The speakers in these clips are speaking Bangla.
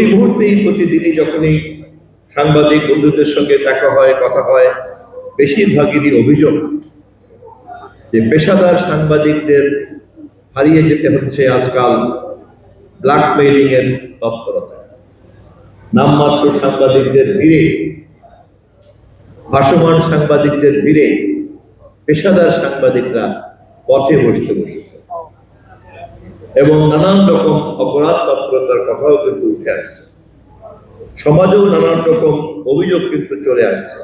প্রতি মুহূর্তেই প্রতিদিনই যখনই সাংবাদিক বন্ধুদের সঙ্গে দেখা হয়, কথা হয়, বেশিরভাগেরই অভিযোগ যে পেশাদার সাংবাদিকদের হারিয়ে যেতে হচ্ছে আজকাল ব্ল্যাকমেইলিং এর তৎপরতা। নামমাত্র সাংবাদিকদের ভিড়ে, ভাসমান সাংবাদিকদের ভিড়ে পেশাদার সাংবাদিকরা পথে বসেছে এবং নানান রকম অপরাধ তৎপরতার কথাও কিন্তু উঠে আসছে। সমাজেও নানান রকম অভিযোগ কিন্তু চলে আসছে।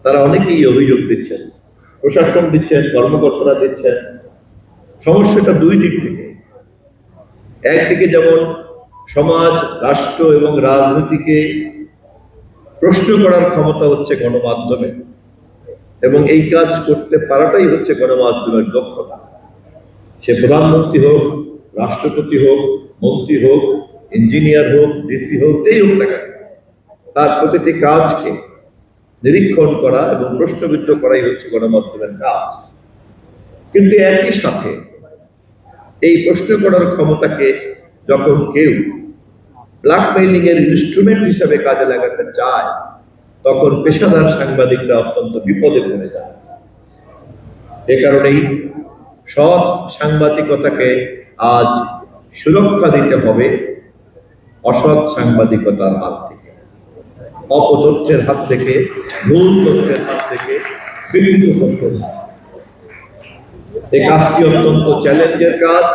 তারা অনেকেই অভিযোগ দিচ্ছেন, প্রশাসন দিচ্ছেন, কর্মকর্তারা দিচ্ছেন। সমস্যাটা দুই দিক থেকে। একদিকে যেমন সমাজ, রাষ্ট্র এবং রাজনীতিকে প্রশ্ন করার ক্ষমতা হচ্ছে গণমাধ্যমে, এবং এই কাজ করতে পারাটাই হচ্ছে গণমাধ্যমের দক্ষতা। সে প্রধানমন্ত্রী হোক, রাষ্ট্রপতি হোক, মন্ত্রী হোক, ইঞ্জিনিয়ার হোক, ডিসি হোক, যেই হোক না কেন, তার প্রতিটি কাজকে নিরীক্ষণ করা এবং প্রশ্নবিদ্ধ করাই হচ্ছে গণমাধ্যমের কাজ। কিন্তু একই সাথে এই প্রশ্ন করার ক্ষমতাকে যখন কেউ ব্ল্যাকমেইলিং এর ইনস্ট্রুমেন্ট হিসেবে কাজে লাগাতে চায়, তখন পেশাদার সাংবাদিকরা অত্যন্ত বিপদে পড়ে যায়। এ কারণেই সৎ সাংবাদিকতাকে আজ সুরক্ষা দিতে হবে অসৎ সাংবাদিকতার হাত থেকে, অপতথ্যের হাত থেকে, ভুল তথ্যের হাত থেকে, বিভিন্ন তথ্যের হাত। এই কাজটি অত্যন্ত চ্যালেঞ্জের কাজ।